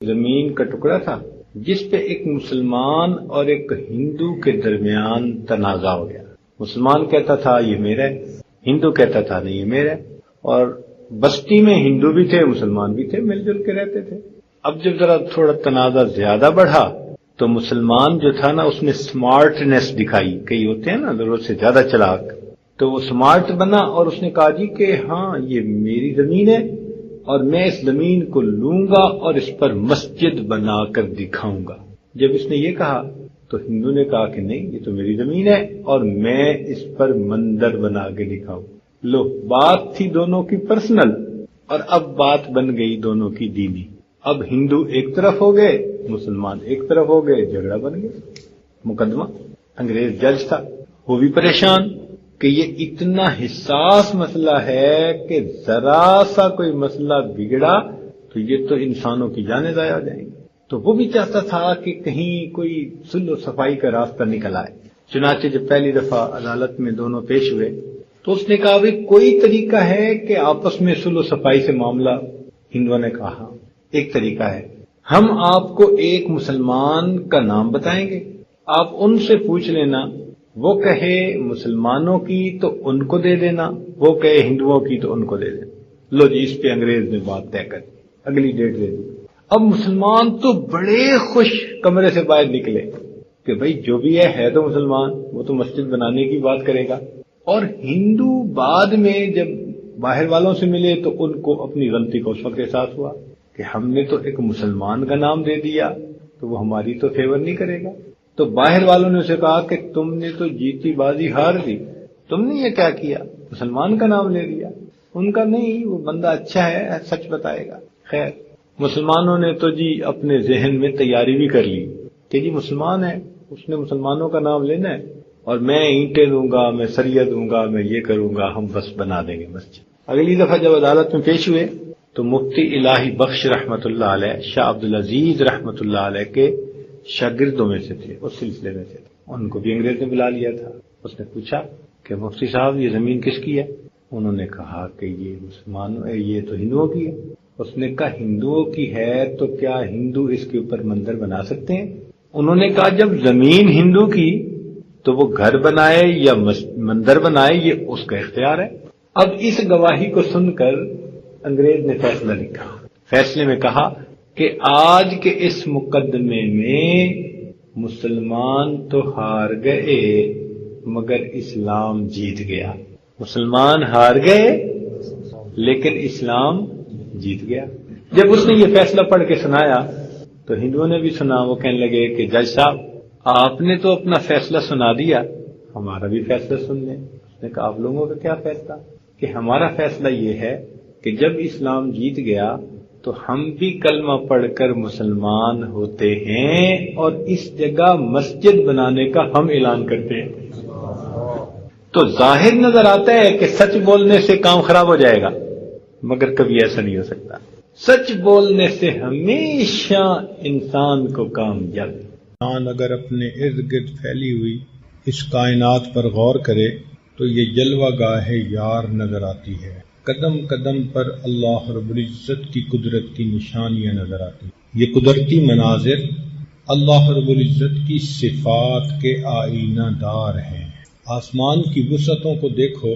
زمین کا ٹکڑا تھا جس پہ ایک مسلمان اور ایک ہندو کے درمیان تنازع ہو گیا۔ مسلمان کہتا تھا یہ میرا ہے، ہندو کہتا تھا نہیں یہ میرا ہے، اور بستی میں ہندو بھی تھے مسلمان بھی تھے، مل جل کے رہتے تھے۔ اب جب ذرا تھوڑا تنازع زیادہ بڑھا تو مسلمان جو تھا نا اس نے سمارٹنیس دکھائی، کئی ہوتے ہیں نا ضرورت سے زیادہ چلاک، تو وہ سمارٹ بنا اور اس نے کہا جی کہ ہاں یہ میری زمین ہے اور میں اس زمین کو لوں گا اور اس پر مسجد بنا کر دکھاؤں گا۔ جب اس نے یہ کہا تو ہندو نے کہا کہ نہیں یہ تو میری زمین ہے اور میں اس پر مندر بنا کے دکھاؤں۔ لو، بات تھی دونوں کی پرسنل اور اب بات بن گئی دونوں کی دینی۔ اب ہندو ایک طرف ہو گئے، مسلمان ایک طرف ہو گئے، جھگڑا بن گیا، مقدمہ۔ انگریز جج تھا، وہ بھی پریشان کہ یہ اتنا حساس مسئلہ ہے کہ ذرا سا کوئی مسئلہ بگڑا تو یہ تو انسانوں کی جانیں ضائع ہو جائیں گی۔ تو وہ بھی چاہتا تھا کہ کہیں کوئی صلح و صفائی کا راستہ نکل آئے۔ چنانچہ جب پہلی دفعہ عدالت میں دونوں پیش ہوئے تو اس نے کہا بھی کوئی طریقہ ہے کہ آپس میں صلح و صفائی سے معاملہ؟ ہندوؤں نے کہا ہاں ایک طریقہ ہے، ہم آپ کو ایک مسلمان کا نام بتائیں گے، آپ ان سے پوچھ لینا، وہ کہے مسلمانوں کی تو ان کو دے دینا، وہ کہے ہندوؤں کی تو ان کو دے دینا۔ لو جی، اس پہ انگریز نے بات طے کر دی، اگلی ڈیٹ دے دی۔ اب مسلمان تو بڑے خوش کمرے سے باہر نکلے کہ بھئی جو بھی ہے تو مسلمان، وہ تو مسجد بنانے کی بات کرے گا۔ اور ہندو بعد میں جب باہر والوں سے ملے تو ان کو اپنی غلطی کا اس وقت احساس ہوا کہ ہم نے تو ایک مسلمان کا نام دے دیا تو وہ ہماری تو فیور نہیں کرے گا۔ تو باہر والوں نے اسے کہا کہ تم نے تو جیتی بازی ہار دی، تم نے یہ کیا کیا، مسلمان کا نام لے لیا۔ ان کا نہیں، وہ بندہ اچھا ہے، سچ بتائے گا۔ خیر، مسلمانوں نے تو جی اپنے ذہن میں تیاری بھی کر لی کہ جی مسلمان ہے، اس نے مسلمانوں کا نام لینا ہے اور میں اینٹیں دوں گا، میں سریہ دوں گا، میں یہ کروں گا، ہم بس بنا دیں گے مسجد۔ اگلی دفعہ جب عدالت میں پیش ہوئے تو مفتی الہی بخش رحمت اللہ علیہ، شاہ عبدالعزیز رحمت اللہ علیہ کے شاگردوں میں سے تھے، اس سلسلے میں سے تھے، ان کو بھی انگریز نے بلا لیا تھا۔ اس نے پوچھا کہ مفتی صاحب یہ زمین کس کی ہے؟ انہوں نے کہا کہ یہ مسلمانوں، یہ تو ہندوؤں کی ہے۔ اس نے کہا ہندوؤں کی ہے تو کیا ہندو اس کے اوپر مندر بنا سکتے ہیں؟ انہوں نے کہا جب زمین ہندو کی تو وہ گھر بنائے یا مندر بنائے یہ اس کا اختیار ہے۔ اب اس گواہی کو سن کر انگریز نے فیصلہ لکھا۔ فیصلے میں کہا کہ آج کے اس مقدمے میں مسلمان تو ہار گئے مگر اسلام جیت گیا۔ مسلمان ہار گئے لیکن اسلام جیت گیا۔ جب اس نے یہ فیصلہ پڑھ کے سنایا تو ہندوؤں نے بھی سنا، وہ کہنے لگے کہ جج صاحب آپ نے تو اپنا فیصلہ سنا دیا، ہمارا بھی فیصلہ سن لیں۔ اس نے کہا آپ لوگوں کا کیا فیصلہ؟ کہ ہمارا فیصلہ یہ ہے کہ جب اسلام جیت گیا تو ہم بھی کلمہ پڑھ کر مسلمان ہوتے ہیں اور اس جگہ مسجد بنانے کا ہم اعلان کرتے ہیں۔ تو ظاہر نظر آتا ہے کہ سچ بولنے سے کام خراب ہو جائے گا، مگر کبھی ایسا نہیں ہو سکتا۔ سچ بولنے سے ہمیشہ انسان کو کامیابی۔ انسان اگر اپنے ارد گرد پھیلی ہوئی اس کائنات پر غور کرے تو یہ جلوہ گاہ یار نظر آتی ہے۔ قدم قدم پر اللہ رب العزت کی قدرت کی نشانیاں نظر آتی ہیں۔ یہ قدرتی مناظر اللہ رب العزت کی صفات کے آئینہ دار ہیں۔ آسمان کی وسعتوں کو دیکھو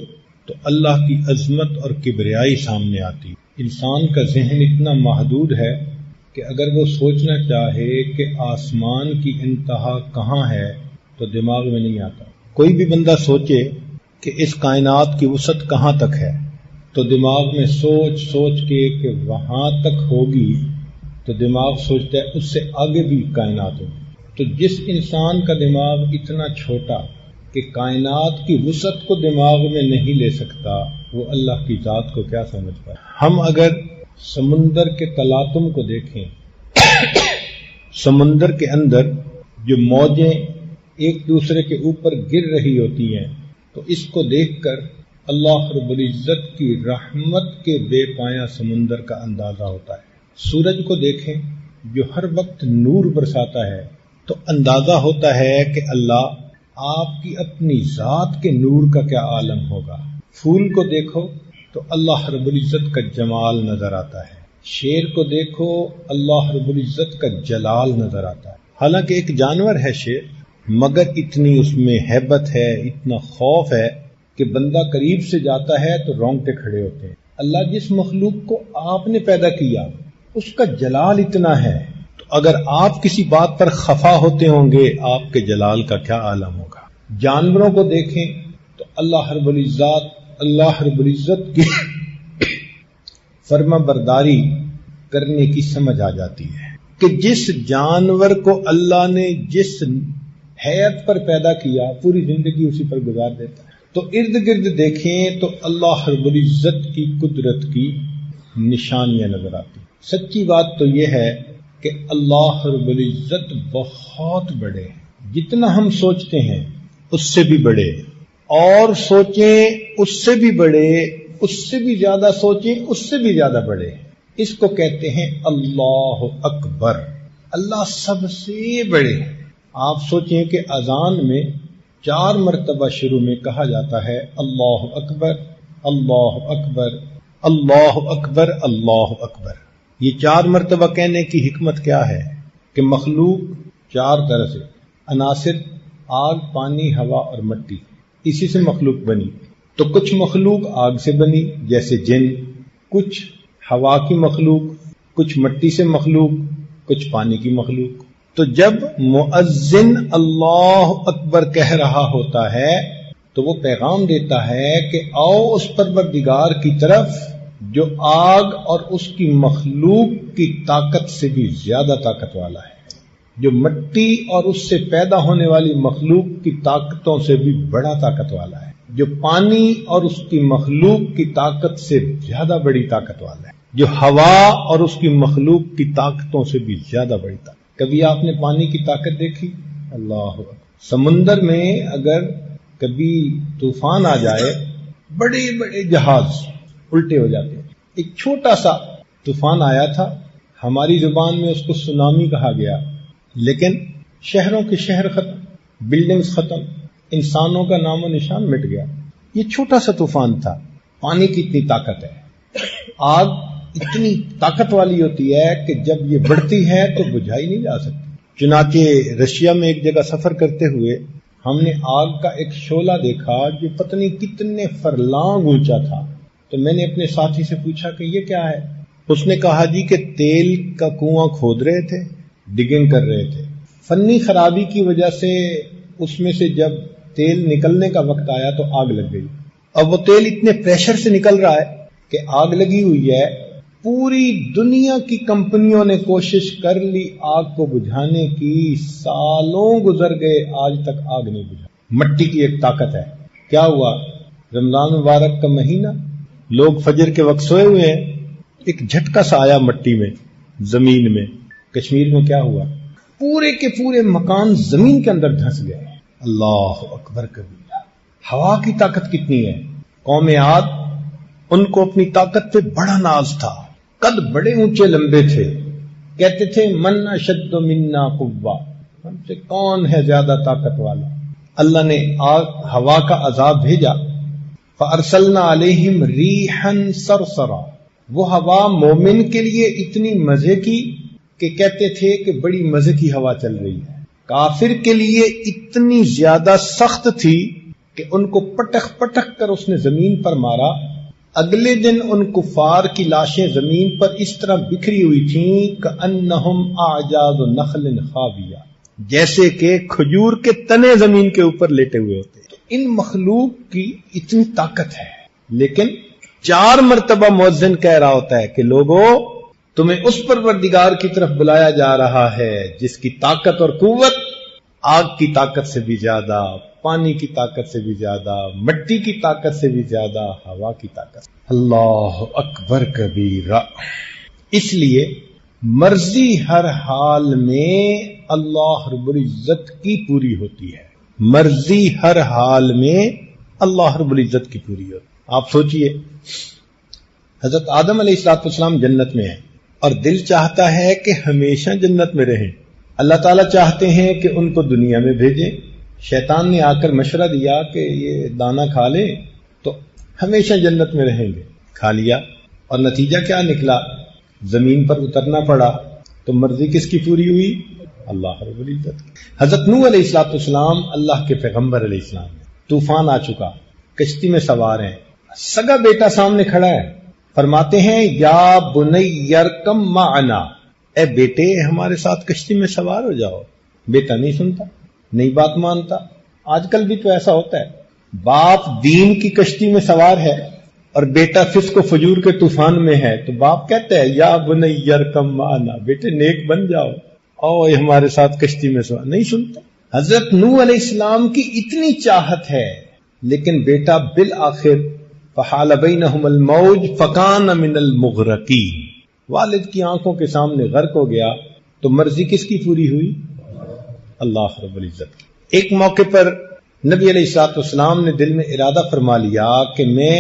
تو اللہ کی عظمت اور کبریائی سامنے آتی۔ انسان کا ذہن اتنا محدود ہے کہ اگر وہ سوچنا چاہے کہ آسمان کی انتہا کہاں ہے تو دماغ میں نہیں آتا۔ کوئی بھی بندہ سوچے کہ اس کائنات کی وسعت کہاں تک ہے تو دماغ میں سوچ سوچ کے کہ وہاں تک ہوگی تو دماغ سوچتا ہے اس سے آگے بھی کائنات ہوگی۔ تو جس انسان کا دماغ اتنا چھوٹا کہ کائنات کی وسعت کو دماغ میں نہیں لے سکتا، وہ اللہ کی ذات کو کیا سمجھ پائے۔ ہم اگر سمندر کے تلاطم کو دیکھیں، سمندر کے اندر جو موجیں ایک دوسرے کے اوپر گر رہی ہوتی ہیں تو اس کو دیکھ کر اللہ رب العزت کی رحمت کے بے پایاں سمندر کا اندازہ ہوتا ہے۔ سورج کو دیکھیں جو ہر وقت نور برساتا ہے تو اندازہ ہوتا ہے کہ اللہ آپ کی اپنی ذات کے نور کا کیا عالم ہوگا۔ پھول کو دیکھو تو اللہ رب العزت کا جمال نظر آتا ہے۔ شیر کو دیکھو اللہ رب العزت کا جلال نظر آتا ہے. حالانکہ ایک جانور ہے شیر، مگر اتنی اس میں ہیبت ہے، اتنا خوف ہے کہ بندہ قریب سے جاتا ہے تو رونگٹے کھڑے ہوتے ہیں. اللہ جس مخلوق کو آپ نے پیدا کیا اس کا جلال اتنا ہے، تو اگر آپ کسی بات پر خفا ہوتے ہوں گے آپ کے جلال کا کیا عالم ہوگا. جانوروں کو دیکھیں تو اللہ رب العزت کی فرما برداری کرنے کی سمجھ آ جاتی ہے کہ جس جانور کو اللہ نے جس حیت پر پیدا کیا پوری زندگی اسی پر گزار دیتا ہے. تو ارد گرد دیکھیں تو اللہ رب العزت کی قدرت کی نشانیاں نظر آتی. سچی بات تو یہ ہے کہ اللہ رب العزت بہت بڑے ہیں، جتنا ہم سوچتے ہیں اس سے بھی بڑے، اور سوچیں اس سے بھی بڑے، اس سے بھی زیادہ سوچیں اس سے بھی زیادہ بڑے. اس کو کہتے ہیں اللہ اکبر. اللہ سب سے بڑے. آپ سوچیں کہ اذان میں 4 مرتبہ شروع میں کہا جاتا ہے اللہ اکبر اللہ اکبر اللہ اکبر اللہ اکبر. یہ 4 مرتبہ کہنے کی حکمت کیا ہے کہ مخلوق 4 طرح سے عناصر آگ، پانی، ہوا اور مٹی، اسی سے مخلوق بنی. تو کچھ مخلوق آگ سے بنی جیسے جن، کچھ ہوا کی مخلوق، کچھ مٹی سے مخلوق، کچھ پانی کی مخلوق. تو جب مؤذن اللہ اکبر کہہ رہا ہوتا ہے تو وہ پیغام دیتا ہے کہ آؤ اس پروردگار کی طرف جو آگ اور اس کی مخلوق کی طاقت سے بھی زیادہ طاقت والا ہے، جو مٹی اور اس سے پیدا ہونے والی مخلوق کی طاقتوں سے بھی بڑا طاقت والا ہے، جو پانی اور اس کی مخلوق کی طاقت سے زیادہ بڑی طاقت والا ہے، جو ہوا اور اس کی مخلوق کی طاقتوں سے بھی زیادہ بڑی طاقت. کبھی آپ نے پانی کی طاقت دیکھی؟ اللہ اکبر. سمندر میں اگر کبھی طوفان آ جائے بڑے بڑے جہاز الٹے ہو جاتے ہیں. ایک چھوٹا سا طوفان آیا تھا، ہماری زبان میں اس کو سونامی کہا گیا، لیکن شہروں کے شہر ختم، بلڈنگز ختم، انسانوں کا نام و نشان مٹ گیا. یہ چھوٹا سا طوفان تھا. پانی کی اتنی طاقت ہے. آگ اتنی طاقت والی ہوتی ہے کہ جب یہ بڑھتی ہے تو بجھائی نہیں جا سکتی. چنانچہ رشیا میں ایک جگہ سفر کرتے ہوئے ہم نے آگ کا ایک شعلہ دیکھا جو پتہ نہیں کتنے فرلانگ اونچا تھا. تو میں نے اپنے ساتھی سے پوچھا کہ یہ کیا ہے؟ اس نے کہا جی کہ تیل کا کنواں کھود رہے تھے، ڈگنگ کر رہے تھے. فنی خرابی کی وجہ سے اس میں سے جب تیل نکلنے کا وقت آیا تو آگ لگ گئی. اب وہ تیل اتنے پریشر سے نکل رہا ہے کہ آگ لگی ہوئی ہے. پوری دنیا کی کمپنیوں نے کوشش کر لی آگ کو بجھانے کی، سالوں گزر گئے آج تک آگ نہیں بجھا. مٹی کی ایک طاقت ہے. کیا ہوا؟ رمضان مبارک کا مہینہ، لوگ فجر کے وقت سوئے ہوئے ہیں، ایک جھٹکا سا آیا مٹی میں، زمین میں. کشمیر میں کیا ہوا؟ پورے کے پورے مکان زمین کے اندر دھنس گئے. اللہ اکبر کبیرہ. ہوا کی طاقت کتنی ہے. قوم عاد، ان کو اپنی طاقت پہ بڑا ناز تھا، قد بڑے اونچے لمبے تھے، کہتے تھے من اشد منا قوہ، ہم سے کون ہے زیادہ طاقت والا. اللہ نے ہوا کا عذاب بھیجا، فارسلنا علیہم ریحا صرصرا. وہ ہوا مومن کے لیے اتنی مزے کی کہ کہتے تھے کہ بڑی مزے کی ہوا چل رہی ہے. کافر کے لیے اتنی زیادہ سخت تھی کہ ان کو پٹک پٹک کر اس نے زمین پر مارا. اگلے دن ان کفار کی لاشیں زمین پر اس طرح بکھری ہوئی تھیں کأنہم اعجاز نخل خاویہ، جیسے کہ کھجور کے تنے زمین کے اوپر لیٹے ہوئے ہوتے. تو ان مخلوق کی اتنی طاقت ہے، لیکن 4 مرتبہ مؤذن کہہ رہا ہوتا ہے کہ لوگوں، تمہیں اس پروردگار کی طرف بلایا جا رہا ہے جس کی طاقت اور قوت آگ کی طاقت سے بھی زیادہ، پانی کی طاقت سے بھی زیادہ، مٹی کی طاقت سے بھی زیادہ، ہوا کی طاقت. اللہ اکبر کبیرہ. اس لیے مرضی ہر حال میں اللہ رب العزت کی پوری ہوتی ہے. مرضی ہر حال میں اللہ رب العزت کی پوری ہوتی ہے. آپ سوچئے، حضرت آدم علیہ السلام جنت میں ہیں اور دل چاہتا ہے کہ ہمیشہ جنت میں رہیں. اللہ تعالیٰ چاہتے ہیں کہ ان کو دنیا میں بھیجیں. شیطان نے آ کر مشورہ دیا کہ یہ دانا کھا لیں تو ہمیشہ جنت میں رہیں گے. کھا لیا اور نتیجہ کیا نکلا زمین پر اترنا پڑا تو مرضی کس کی پوری ہوئی؟ اللہ رب العزت کی۔ حضرت نوح علیہ السلام اللہ کے پیغمبر علیہ السلام، طوفان آ چکا، کشتی میں سوار ہیں، سگا بیٹا سامنے کھڑا ہے، فرماتے ہیں یا بنی یرکم معنا، اے بیٹے ہمارے ساتھ کشتی میں سوار ہو جاؤ۔ بیٹا نہیں سنتا، نہیں بات مانتا۔ آج کل بھی تو ایسا ہوتا ہے، باپ دین کی کشتی میں سوار ہے اور بیٹا فسق و فجور کے طوفان میں ہے تو باپ کہتا ہے یا بنی یرکم معنا، بیٹے نیک بن جاؤ، او ہمارے ساتھ کشتی میں سوار، نہیں سنتا۔ حضرت نوح علیہ السلام کی اتنی چاہت ہے لیکن بیٹا بالآخر فحال بینہم الموج فکان من المغرقین، والد کی آنکھوں کے سامنے غرق ہو گیا تو مرضی کس کی پوری ہوئی؟ اللہ رب العزت کی۔ ایک موقع پر نبی علیہ السلام نے دل میں ارادہ فرما لیا کہ میں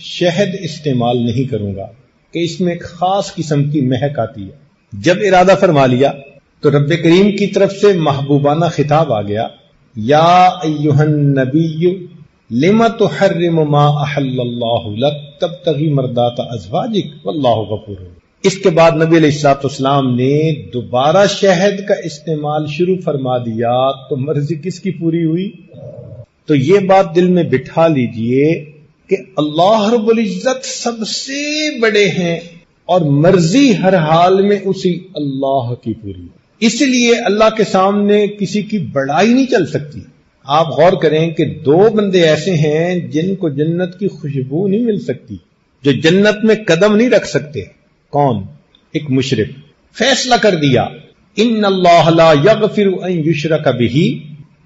شہد استعمال نہیں کروں گا کہ اس میں ایک خاص قسم کی مہک آتی ہے۔ جب ارادہ فرما لیا تو رب کریم کی طرف سے محبوبانہ خطاب آ گیا، یا ایھا النبی لما تحرم ما احل اللہ لک تبتغی مرضات ازواجک واللہ غفور۔ اس کے بعد نبی علیہ السلام نے دوبارہ شہد کا استعمال شروع فرما دیا تو مرضی کس کی پوری ہوئی؟ تو یہ بات دل میں بٹھا لیجئے کہ اللہ رب العزت سب سے بڑے ہیں اور مرضی ہر حال میں اسی اللہ کی پوری ہے۔ اس لیے اللہ کے سامنے کسی کی بڑائی نہیں چل سکتی۔ آپ غور کریں کہ دو بندے ایسے ہیں جن کو جنت کی خوشبو نہیں مل سکتی، جو جنت میں قدم نہیں رکھ سکتے۔ کون؟ ایک مشرک۔ فیصلہ کر دیا ان اللہ لا یغفر ان یشرک بہ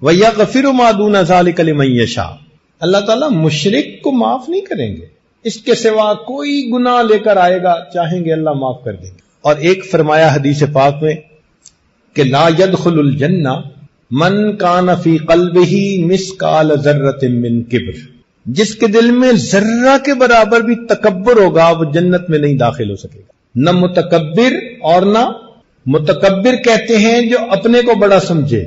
ویغفر ما دون ذلک لمن یشاء، اللہ تعالیٰ مشرک کو معاف نہیں کریں گے، اس کے سوا کوئی گناہ لے کر آئے گا چاہیں گے اللہ معاف کر دیں گے۔ اور ایک فرمایا حدیث پاک میں کہ لا يدخل الجنہ من کان فی قلبہ مثقال ذرۃ من کبر، جس کے دل میں ذرہ کے برابر بھی تکبر ہوگا وہ جنت میں نہیں داخل ہو سکے گا۔ نہ متکبر اور نہ متکبر کہتے ہیں جو اپنے کو بڑا سمجھے،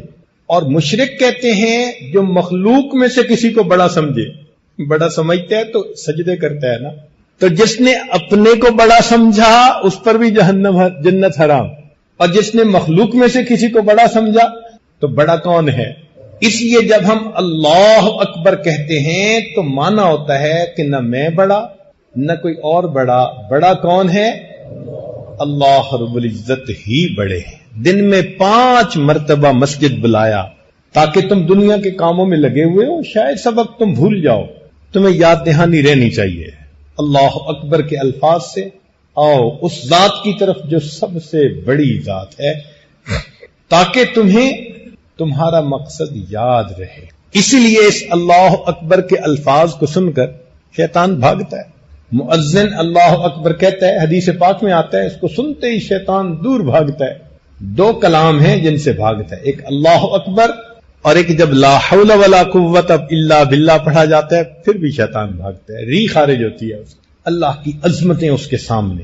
اور مشرک کہتے ہیں جو مخلوق میں سے کسی کو بڑا سمجھے۔ بڑا سمجھتا ہے تو سجدے کرتا ہے نا، تو جس نے اپنے کو بڑا سمجھا اس پر بھی جنت حرام، اور جس نے مخلوق میں سے کسی کو بڑا سمجھا تو بڑا کون ہے؟ اس لیے جب ہم اللہ اکبر کہتے ہیں تو معنی ہوتا ہے کہ نہ میں بڑا نہ کوئی اور بڑا، بڑا کون ہے؟ اللہ رب العزت ہی بڑے ہیں۔ دن میں 5 مرتبہ مسجد بلایا تاکہ تم دنیا کے کاموں میں لگے ہوئے ہو، شاید سبق تم بھول جاؤ، تمہیں یاد دہانی رہنی چاہیے۔ اللہ اکبر کے الفاظ سے آؤ اس ذات کی طرف جو سب سے بڑی ذات ہے، تاکہ تمہیں تمہارا مقصد یاد رہے۔ اسی لیے اس اللہ اکبر کے الفاظ کو سن کر شیطان بھاگتا ہے۔ مؤذن اللہ اکبر کہتا ہے، حدیث پاک میں آتا ہے اس کو سنتے ہی شیطان دور بھاگتا ہے۔ 2 کلام ہیں جن سے بھاگتا ہے، ایک اللہ اکبر اور ایک جب لا حول ولا قوت الا باللہ پڑھا جاتا ہے پھر بھی شیطان بھاگتا ہے، ری خارج ہوتی ہے اس کی۔ اللہ کی عظمتیں اس کے سامنے۔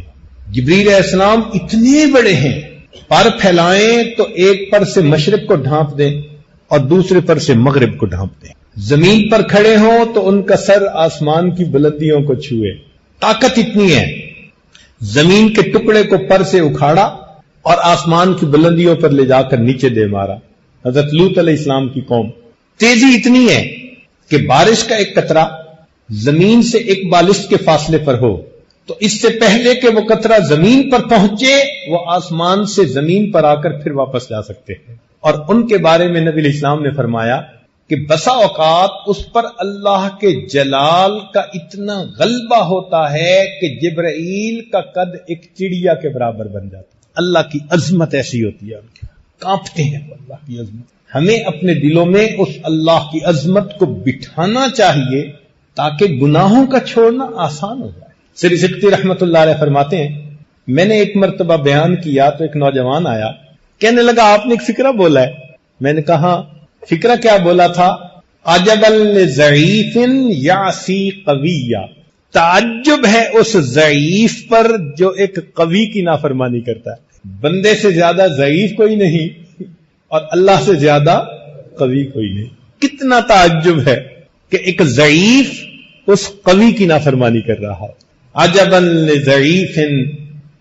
جبریل علیہ السلام اتنے بڑے ہیں، پر پھیلائیں تو ایک پر سے مشرق کو ڈھانپ دیں اور دوسرے پر سے مغرب کو ڈھانپ دیں۔ زمین پر کھڑے ہوں تو ان کا سر آسمان کی بلندیوں کو چھوئے، طاقت اتنی ہے۔ زمین کے ٹکڑے کو پر سے اکھاڑا اور آسمان کی بلندیوں پر لے جا کر نیچے دے مارا۔ حضرت لوط علیہ السلام کی قوم، تیزی اتنی ہے کہ بارش کا ایک قطرہ زمین سے ایک بالشت کے فاصلے پر ہو تو اس سے پہلے کہ وہ قطرہ زمین پر پہنچے وہ آسمان سے زمین پر آ کر پھر واپس جا سکتے ہیں۔ اور ان کے بارے میں نبی علیہ السلام نے فرمایا کہ بسا اوقات اس پر اللہ کے جلال کا اتنا غلبہ ہوتا ہے کہ جبرائیل کا قد ایک چڑیا کے برابر بن جاتا ہے۔ اللہ کی عظمت ایسی ہوتی ہے، ان کی کانپتے ہیں وہ اللہ کی عظمت۔ ہمیں اپنے دلوں میں اس اللہ کی عظمت کو بٹھانا چاہیے تاکہ گناہوں کا چھوڑنا آسان ہو جائے۔ سری سکتی رحمت اللہ علیہ فرماتے ہیں، میں نے ایک مرتبہ بیان کیا تو ایک نوجوان آیا، کہنے لگا آپ نے ایک فقرہ بولا ہے۔ میں نے کہا فقرہ کیا بولا تھا؟ عجبا لضعیف یعصی قویہ، تعجب ہے اس ضعیف پر جو ایک قوی کی نافرمانی کرتا ہے۔ بندے سے زیادہ ضعیف کوئی نہیں اور اللہ سے زیادہ قوی کوئی نہیں۔ کتنا تعجب ہے کہ ایک ضعیف اس قوی کی نافرمانی کر رہا ہے۔ عجبا لضعیف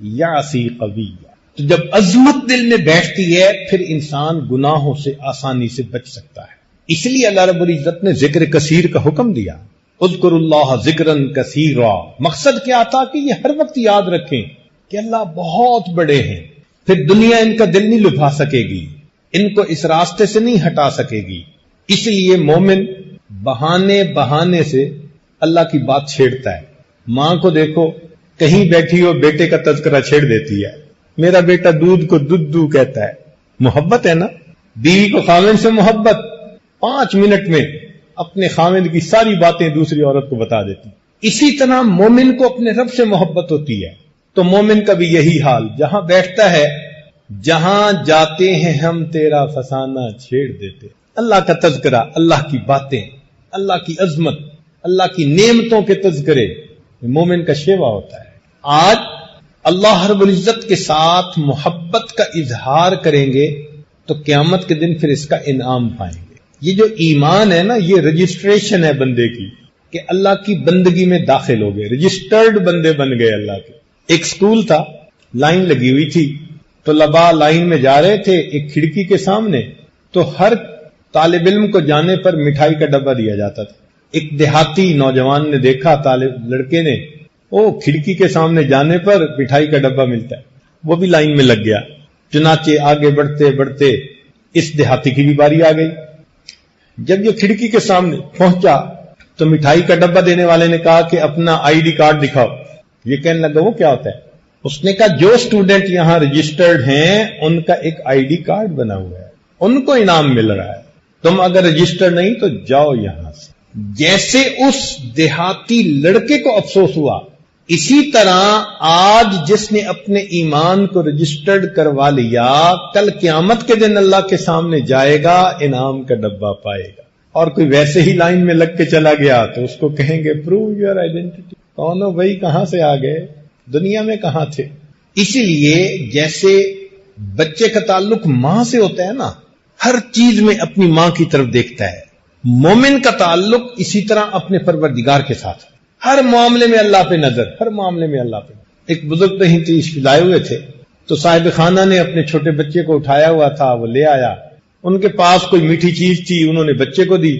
یعصی قویہ. تو جب عظمت دل میں بیٹھتی ہے پھر انسان گناہوں سے آسانی سے بچ سکتا ہے. اس لیے اللہ رب العزت نے ذکر کثیر کا حکم دیا. اذکروا اللہ ذکرا کثیرا. مقصد کیا تھا کہ یہ ہر وقت یاد رکھیں کہ اللہ بہت بڑے ہیں. پھر دنیا ان کا دل نہیں لبھا سکے گی، ان کو اس راستے سے نہیں ہٹا سکے گی. اس لیے مومن بہانے سے اللہ کی بات چھیڑتا ہے. ماں کو دیکھو کہیں بیٹھی ہو بیٹے کا تذکرہ چھیڑ دیتی ہے. میرا بیٹا دودھ کو دودھ کہتا ہے. محبت ہے نا. بیوی کو خاوند سے محبت 5 منٹ میں اپنے خاوند کی ساری باتیں دوسری عورت کو بتا دیتی. اسی طرح مومن کو اپنے رب سے محبت ہوتی ہے. تو مومن کا بھی یہی حال، جہاں بیٹھتا ہے جہاں جاتے ہیں ہم تیرا فسانہ چھیڑ دیتے. اللہ کا تذکرہ، اللہ کی باتیں، اللہ کی عظمت، اللہ کی نعمتوں کے تذکرے مومن کا شیوا ہوتا ہے. آج اللہ رب العزت کے ساتھ محبت کا اظہار کریں گے تو قیامت کے دن پھر اس کا انعام پائیں گے. یہ جو ایمان ہے نا، یہ رجسٹریشن ہے بندے کی کہ اللہ کی بندگی میں داخل ہو گئے، رجسٹرڈ بندے بن گئے اللہ کے. ایک سکول تھا، لائن لگی ہوئی تھی، طلباء لائن میں جا رہے تھے. ایک کھڑکی کے سامنے تو ہر طالب علم کو جانے پر مٹھائی کا ڈبہ دیا جاتا تھا. ایک دیہاتی نوجوان نے دیکھا، لڑکے نے، کھڑکی کے سامنے جانے پر مٹھائی کا ڈبہ ملتا ہے، وہ بھی لائن میں لگ گیا. چنانچہ آگے بڑھتے بڑھتے اس دیہاتی کی بھی باری آ گئی. جب یہ کھڑکی کے سامنے پہنچا تو مٹھائی کا ڈبہ دینے والے نے کہا کہ اپنا ID کارڈ دکھاؤ. یہ کہنے لگا وہ کیا ہوتا ہے؟ اس نے کہا جو اسٹوڈنٹ یہاں رجسٹرڈ ہیں ان کا ایک ID کارڈ بنا ہوا ہے، ان کو انعام مل رہا ہے. تم اگر رجسٹر نہیں تو جاؤ یہاں سے. جیسے اس دیہاتی لڑکے کو افسوس ہوا، اسی طرح آج جس نے اپنے ایمان کو رجسٹرڈ کروا لیا کل قیامت کے دن اللہ کے سامنے جائے گا، انعام کا ڈبہ پائے گا. اور کوئی ویسے ہی لائن میں لگ کے چلا گیا تو اس کو کہیں گے پروو یور آئیڈینٹی. کون ہو بھائی، کہاں سے آ گئے، دنیا میں کہاں تھے؟ اسی لیے جیسے بچے کا تعلق ماں سے ہوتا ہے نا، ہر چیز میں اپنی ماں کی طرف دیکھتا ہے. مومن کا تعلق اسی طرح اپنے پروردگار کے ساتھ، ہر معاملے میں اللہ پہ نظر، ہر معاملے میں اللہ پہ. ایک بزرگ کہیں تشریف لائے ہوئے تھے تو صاحب خانہ نے اپنے چھوٹے بچے کو اٹھایا ہوا تھا، وہ لے آیا. ان کے پاس کوئی میٹھی چیز تھی، انہوں نے بچے کو دی،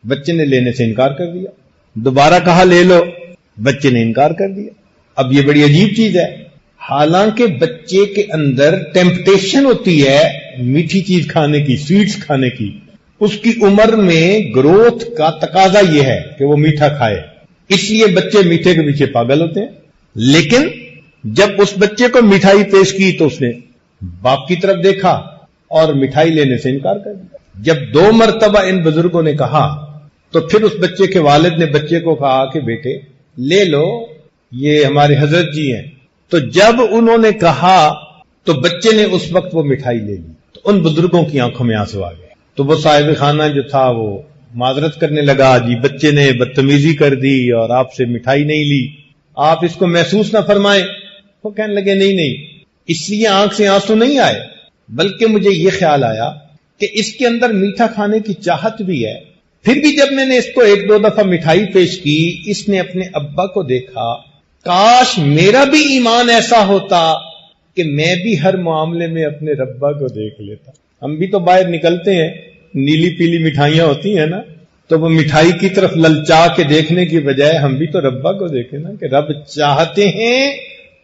بچے نے لینے سے انکار کر دیا. دوبارہ کہا لے لو، بچے نے انکار کر دیا. اب یہ بڑی عجیب چیز ہے، حالانکہ بچے کے اندر ٹیمپٹیشن ہوتی ہے میٹھی چیز کھانے کی، سویٹس کھانے کی. اس کی عمر میں گروتھ کا تقاضا یہ ہے کہ وہ میٹھا کھائے، اس لیے بچے میٹھے کے پیچھے پاگل ہوتے ہیں. لیکن جب اس بچے کو مٹھائی پیش کی تو اس نے باپ کی طرف دیکھا اور مٹھائی لینے سے انکار کر دیا. جب 2 مرتبہ ان بزرگوں نے کہا تو پھر اس بچے کے والد نے بچے کو کہا کہ بیٹے لے لو، یہ ہمارے حضرت جی ہیں. تو جب انہوں نے کہا تو بچے نے اس وقت وہ مٹھائی لے لی. تو ان بزرگوں کی آنکھوں میں آنسو آ گئے. تو وہ صاحب خانہ جو تھا وہ معذرت کرنے لگا، جی بچے نے بدتمیزی کر دی اور آپ سے مٹھائی نہیں لی، آپ اس کو محسوس نہ فرمائیں. وہ کہنے لگے نہیں، اس لیے آنکھ سے آنسو نہیں آئے، بلکہ مجھے یہ خیال آیا کہ اس کے اندر میٹھا کھانے کی چاہت بھی ہے. پھر بھی جب میں نے اس کو 1-2 دفعہ مٹھائی پیش کی، اس نے اپنے ابا کو دیکھا، کاش میرا بھی ایمان ایسا ہوتا کہ میں بھی ہر معاملے میں اپنے ربا کو دیکھ لیتا. ہم بھی تو باہر نکلتے ہیں، نیلی پیلی مٹھائیاں ہوتی ہیں نا، تو وہ مٹھائی کی طرف للچا کے دیکھنے کی بجائے ہم بھی تو ربا کو دیکھیں نا کہ رب چاہتے ہیں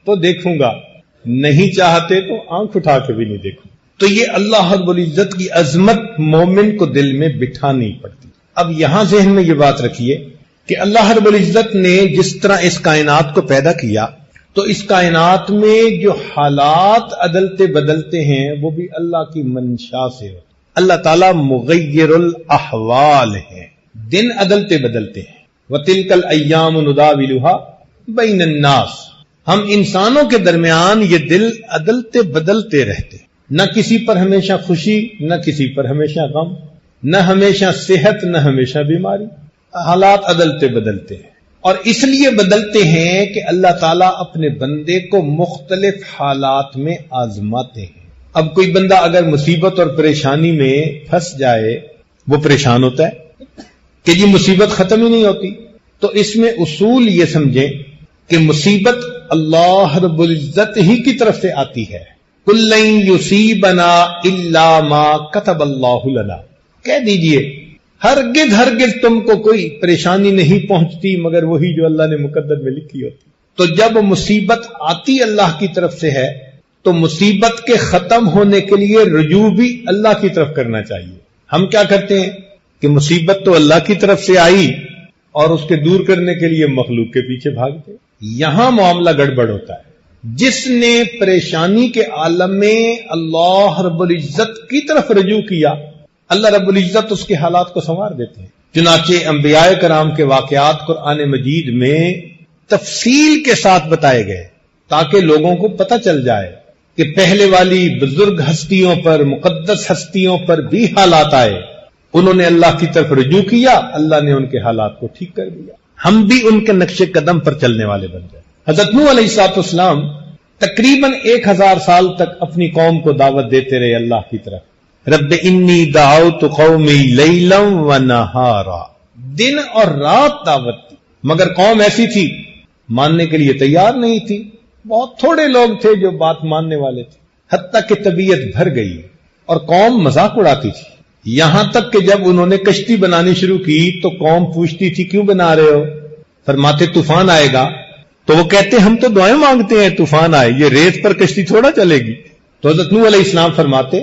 تو دیکھوں گا، نہیں چاہتے تو آنکھ اٹھا کے بھی نہیں دیکھوں. تو یہ اللہ رب العزت کی عظمت مومن کو دل میں بٹھانی پڑتی. اب یہاں ذہن میں یہ بات رکھیے کہ اللہ رب العزت نے جس طرح اس کائنات کو پیدا کیا تو اس کائنات میں جو حالات عدلتے بدلتے ہیں وہ بھی اللہ کی منشا سے ہوتے. اللہ تعالیٰ مغیر الاحوال ہے، دن عدلتے بدلتے ہیں. وَتِلْكَ الْأَيَّامُ نُدَاوِلُهَا بَيْنَ النَّاسِ، ہم انسانوں کے درمیان یہ دل عدلتے بدلتے رہتے ہیں. نہ کسی پر ہمیشہ خوشی، نہ کسی پر ہمیشہ غم، نہ ہمیشہ صحت، نہ ہمیشہ بیماری. حالات عدلتے بدلتے ہیں، اور اس لیے بدلتے ہیں کہ اللہ تعالیٰ اپنے بندے کو مختلف حالات میں آزماتے ہیں. اب کوئی بندہ اگر مصیبت اور پریشانی میں پھنس جائے، وہ پریشان ہوتا ہے کہ یہ مصیبت ختم ہی نہیں ہوتی. تو اس میں اصول یہ سمجھیں کہ مصیبت اللہ رب العزت ہی کی طرف سے آتی ہے. قُل لَن يُصِيبَنَا إِلَّا مَا كَتَبَ اللَّهُ لَنَا، کہہ دیجئے ہرگز تم کو کوئی پریشانی نہیں پہنچتی مگر وہی جو اللہ نے مقدر میں لکھی ہوتی. تو جب مصیبت آتی اللہ کی طرف سے ہے تو مصیبت کے ختم ہونے کے لیے رجوع بھی اللہ کی طرف کرنا چاہیے. ہم کیا کرتے ہیں کہ مصیبت تو اللہ کی طرف سے آئی اور اس کے دور کرنے کے لیے مخلوق کے پیچھے بھاگتے. یہاں معاملہ گڑبڑ ہوتا ہے. جس نے پریشانی کے عالم میں اللہ رب العزت کی طرف رجوع کیا، اللہ رب العزت اس کے حالات کو سنوار دیتے ہیں. چنانچہ انبیاء کرام کے واقعات قرآن مجید میں تفصیل کے ساتھ بتائے گئے تاکہ لوگوں کو پتہ چل جائے کہ پہلے والی بزرگ ہستیوں پر، مقدس ہستیوں پر بھی حالات آئے، انہوں نے اللہ کی طرف رجوع کیا، اللہ نے ان کے حالات کو ٹھیک کر دیا. ہم بھی ان کے نقش قدم پر چلنے والے بن جائیں. حضرت نوح علیہ السلام تقریباً 1000 سال تک اپنی قوم کو دعوت دیتے رہے اللہ کی طرف. رب انی دعوت قومی لیلا و نہارا، دن اور رات دعوت تھی، مگر قوم ایسی تھی ماننے کے لیے تیار نہیں تھی. بہت تھوڑے لوگ تھے جو بات ماننے والے تھے، حتیٰ کہ طبیعت بھر گئی اور قوم مذاق اڑاتی تھی. یہاں تک کہ جب انہوں نے کشتی بنانی شروع کی تو قوم پوچھتی تھی کیوں بنا رہے ہو؟ فرماتے طوفان آئے گا. تو وہ کہتے ہم تو دعائیں مانگتے ہیں طوفان آئے، یہ ریت پر کشتی تھوڑا چلے گی. تو حضرت نوح علیہ السلام فرماتے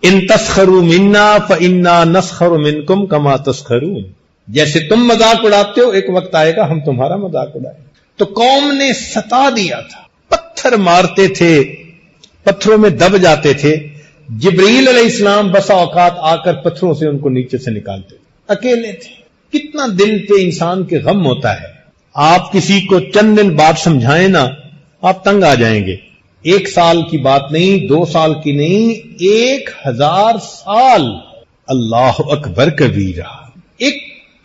ان تسخروا منا فانا نسخر منکم کما تسخرون، جیسے تم مذاق اڑاتے ہو ایک وقت آئے گا ہم تمہارا مذاق اڑائیں. تو قوم نے ستا دیا تھا، پتھر مارتے تھے، پتھروں میں دب جاتے تھے. جبریل علیہ السلام بسا اوقات آ کر پتھروں سے ان کو نیچے سے نکالتے. اکیلے تھے. کتنا دل پہ انسان کے غم ہوتا ہے. آپ کسی کو چند دن بعد سمجھائیں نا آپ تنگ آ جائیں گے. 1 سال کی بات نہیں، 2 سال کی نہیں، 1000 سال. اللہ اکبر کبیرہ. ایک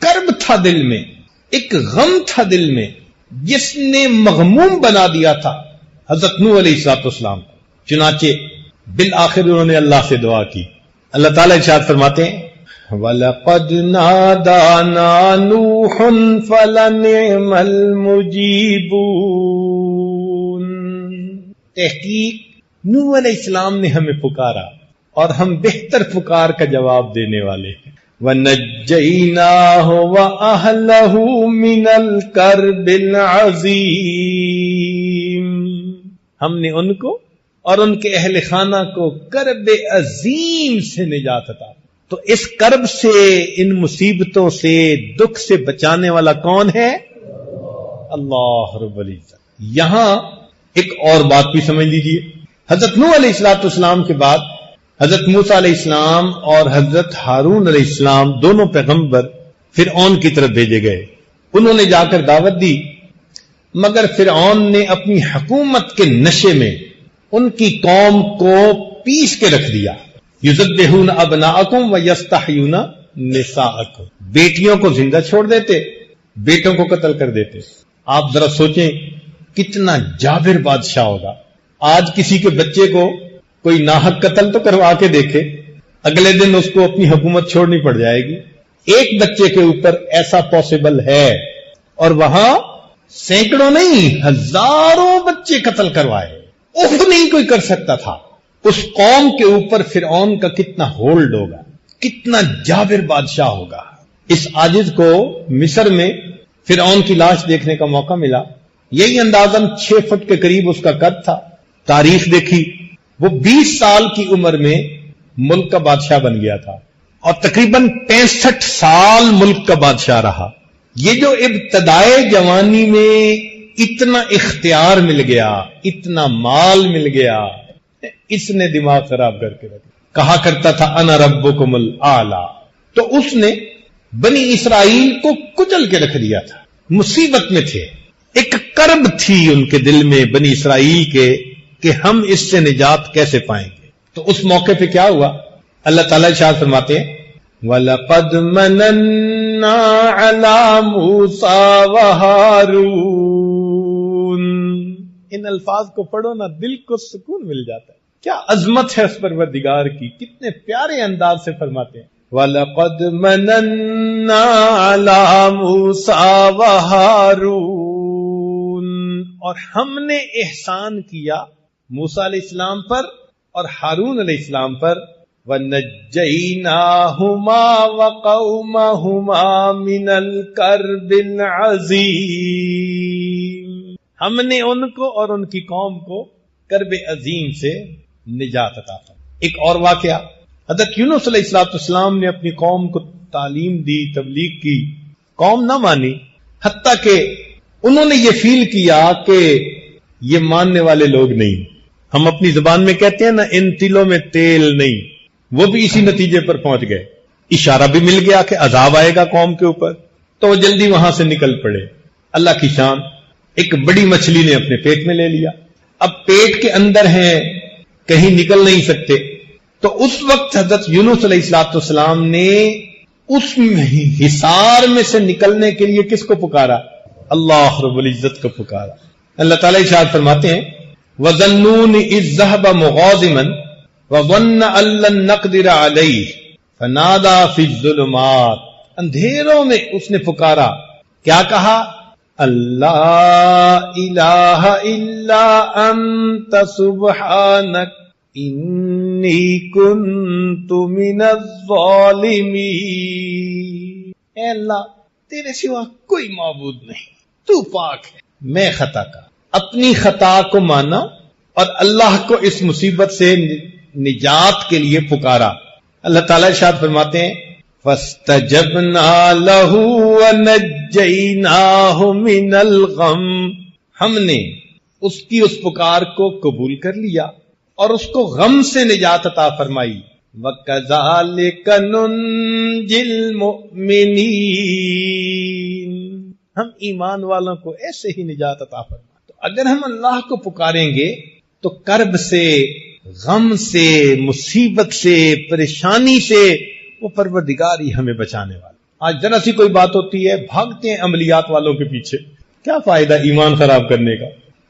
کرب تھا دل میں، ایک غم تھا دل میں جس نے مغموم بنا دیا تھا حضرت نوح علیہ السلام کو. چنانچہ بالآخر انہوں نے اللہ سے دعا کی. اللہ تعالیٰ ارشاد فرماتے ہیں وَلَقَدْ نَادَانَا نُوحٌ فَلَنِعْمَ الْمُجِيبُونَ، تحقیق نوح علیہ السلام نے ہمیں پکارا اور ہم بہتر پکار کا جواب دینے والے ہیں. وَنَجَّيْنَاهُ وَأَهْلَهُ مِنَ الْكَرْبِ الْعَظِيمِ، ہم نے ان کو اور ان کے اہل خانہ کو کرب عظیم سے نجات عطا. تو اس کرب سے، ان مصیبتوں سے، دکھ سے بچانے والا کون ہے؟ اللہ رب العزت. یہاں ایک اور بات بھی سمجھ لیجیے. حضرت نوح علیہ السلام کے بعد حضرت موسیٰ علیہ السلام اور حضرت ہارون علیہ السلام دونوں پیغمبر فرعون کی طرف بھیجے گئے. انہوں نے جا کر دعوت دی، مگر فرعون نے اپنی حکومت کے نشے میں ان کی قوم کو پیس کے رکھ دیا. یذبحون ابناءکم ویستحیون نساءکم، بیٹیوں کو زندہ چھوڑ دیتے، بیٹوں کو قتل کر دیتے. آپ ذرا سوچیں کتنا جابر بادشاہ ہوگا. آج کسی کے بچے کو کوئی ناحق قتل تو کروا کے دیکھے، اگلے دن اس کو اپنی حکومت چھوڑنی پڑ جائے گی. ایک بچے کے اوپر ایسا پاسبل ہے، اور وہاں سینکڑوں نہیں ہزاروں بچے قتل کروائے. نہیں کوئی کر سکتا تھا. اس قوم کے اوپر فرعون کا کتنا ہولڈ ہوگا، کتنا جابر بادشاہ ہوگا. اس عاجز کو مصر میں فرعون کی لاش دیکھنے کا موقع ملا. یہی اندازاً 6 فٹ کے قریب اس کا قد تھا. تاریخ دیکھی، وہ 20 سال کی عمر میں ملک کا بادشاہ بن گیا تھا اور تقریباً 65 سال ملک کا بادشاہ رہا. یہ جو ابتدائے جوانی میں اتنا اختیار مل گیا، اتنا مال مل گیا، اس نے دماغ خراب کر کے رکھا. کہا کرتا تھا انا ربکم الاعلی. تو اس نے بنی اسرائیل کو کچل کے رکھ دیا تھا. مصیبت میں تھے، ایک کرب تھی ان کے دل میں بنی اسرائیل کے کہ ہم اس سے نجات کیسے پائیں گے. تو اس موقع پہ کیا ہوا؟ اللہ تعالیٰ ارشاد فرماتے ہیں وَلَقَدْ مَنَنَّا عَلَى مُوسَىٰ وَهَارُونَ. ان الفاظ کو پڑھو نا دل کو سکون مل جاتا ہے. کیا عظمت ہے اس پروردگار کی، کتنے پیارے انداز سے فرماتے ہیں وَلَقَدْ مَنَنَّا عَلَى مُوسَىٰ وَهَارُونَ. اور ہم نے احسان کیا موسیٰ علیہ السلام پر اور ہارون علیہ السلام پر، وَنَجَّيْنَاهُمَا وَقَوْمَهُمَا مِنَ الْكَرْبِ الْعَظِيمِ، ہم نے ان کو اور ان کی قوم کو کرب عظیم سے نجات عطا فرمائی۔ ایک اور واقعہ، حضرت یونس علیہ السلام نے اپنی قوم کو تعلیم دی، تبلیغ کی، قوم نہ مانی، حتیٰ کہ انہوں نے یہ فیل کیا کہ یہ ماننے والے لوگ نہیں۔ ہم اپنی زبان میں کہتے ہیں نا، ان تلوں میں تیل نہیں، وہ بھی اسی نتیجے پر پہنچ گئے۔ اشارہ بھی مل گیا کہ عذاب آئے گا قوم کے اوپر، تو وہ جلدی وہاں سے نکل پڑے۔ اللہ کی شان، ایک بڑی مچھلی نے اپنے پیٹ میں لے لیا، اب پیٹ کے اندر ہیں، کہیں نکل نہیں سکتے، تو اس وقت حضرت یونس علیہ السلام نے اس حصار میں سے نکلنے کے لیے کس کو پکارا؟ اللہ رب العزت کو پکارا۔ اللہ تعالیٰ ارشاد فرماتے ہیں وَظَنُّونِ إِذْ ذَهَبَ مُغَاضِبًا وَظَنَّ أَن لَّن نَّقْدِرَ عَلَيْهِ فَنَادَىٰ فِي الظُّلُمَاتِ، اندھیروں میں اس نے پکارا، کیا کہا؟ اللہ الہ الا انت سبحانک انی کنت من الظالمین، اے اللہ تیرے سوا کوئی معبود نہیں، تو پاک ہے، میں خطا کا۔ اپنی خطا کو مانا اور اللہ کو اس مصیبت سے نجات کے لیے پکارا۔ اللہ تعالیٰ ارشاد فرماتے ہیں فَاسْتَجَبْنَا لَهُ وَنَجَّيْنَاهُ مِنَ الْغَمِّ، ہم نے اس کی اس پکار کو قبول کر لیا اور اس کو غم سے نجات عطا فرمائی۔ وَكَذَلِكَ نُنْجِي الْمُؤْمِنِينَ، ہم ایمان والوں کو ایسے ہی نجات عطا فرمائیں۔ تو اگر ہم اللہ کو پکاریں گے تو کرب سے، غم سے، مصیبت سے، پریشانی سے وہ پروردگار ہی ہمیں بچانے والا۔ آج ذرا سی کوئی بات ہوتی ہے، بھاگتے ہیں عملیات والوں کے پیچھے، کیا فائدہ ایمان خراب کرنے کا؟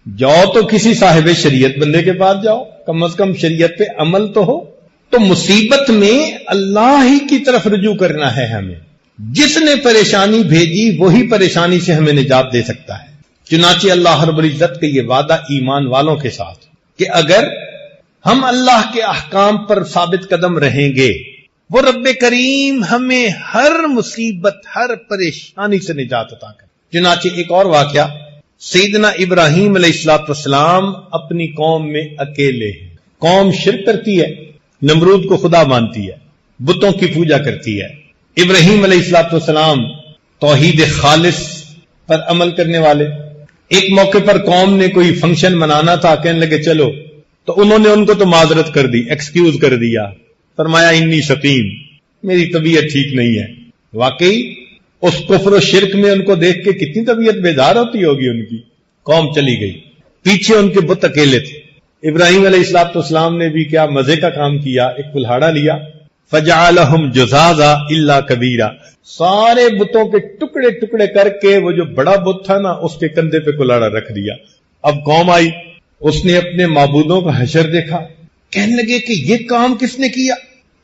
جاؤ تو کسی صاحب شریعت بندے کے پاس جاؤ، کم از کم شریعت پہ عمل تو ہو۔ تو مصیبت میں اللہ ہی کی طرف رجوع کرنا ہے ہمیں، جس نے پریشانی بھیجی وہی پریشانی سے ہمیں نجات دے سکتا ہے۔ چنانچہ اللہ رب العزت کا یہ وعدہ ایمان والوں کے ساتھ کہ اگر ہم اللہ کے احکام پر ثابت قدم رہیں گے، وہ رب کریم ہمیں ہر مصیبت، ہر پریشانی سے نجات عطا کرے۔ چنانچہ ایک اور واقعہ، سیدنا ابراہیم علیہ السلام اپنی قوم میں اکیلے ہیں، قوم شرک کرتی ہے، نمرود کو خدا مانتی ہے، بتوں کی پوجا کرتی ہے۔ ابراہیم علیہ السلام توحید خالص پر عمل کرنے والے۔ ایک موقع پر قوم نے کوئی فنکشن منانا تھا، کہنے لگے چلو، تو انہوں نے ان کو تو معذرت کر دی، ایکسکیوز کر دیا، فرمایا انی سقیم، میری طبیعت ٹھیک نہیں ہے۔ واقعی اس کفر و شرک میں ان کو دیکھ کے کتنی طبیعت بیدار ہوتی ہوگی ان کی۔ قوم چلی گئی، پیچھے ان کے بت اکیلے تھے۔ ابراہیم علیہ السلام نے بھی کیا مزے کا کام کیا، ایک کلہاڑا لیا، فجعلہم جزازا الا کبیرا، سارے بتوں کے ٹکڑے ٹکڑے کر کے وہ جو بڑا بت تھا نا اس کے کندھے پہ کلہاڑا رکھ دیا۔ اب قوم آئی، اس نے اپنے معبودوں کا حشر دیکھا، کہنے لگے کہ یہ کام کس نے کیا؟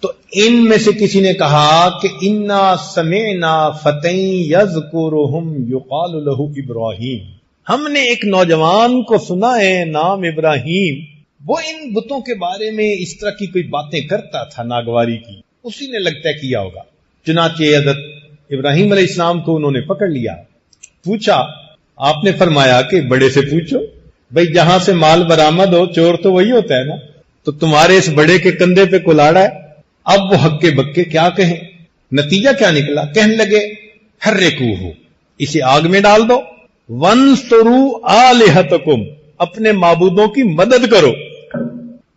تو ان میں سے کسی نے کہا کہ انا سمعنا فتى یذکرہم یقال لہ ابراہیم، ہم نے ایک نوجوان کو سنا ہے نام ابراہیم، وہ ان بتوں کے بارے میں اس طرح کی کوئی باتیں کرتا تھا ناگواری کی، اسی نے لگتا ہے کیا ہوگا۔ چنانچہ حضرت ابراہیم علیہ السلام کو انہوں نے پکڑ لیا، پوچھا، آپ نے فرمایا کہ بڑے سے پوچھو، بھئی جہاں سے مال برآمد ہو چور تو وہی ہوتا ہے نا، تو تمہارے اس بڑے کے کندھے پہ کلاڑا ہے۔ اب وہ ہکے بکے کیا کہیں، نتیجہ کیا نکلا، کہنے لگے حرکوہ، اسے آگ میں ڈال دو، وانصروا آلہتکم، اپنے معبودوں کی مدد کرو۔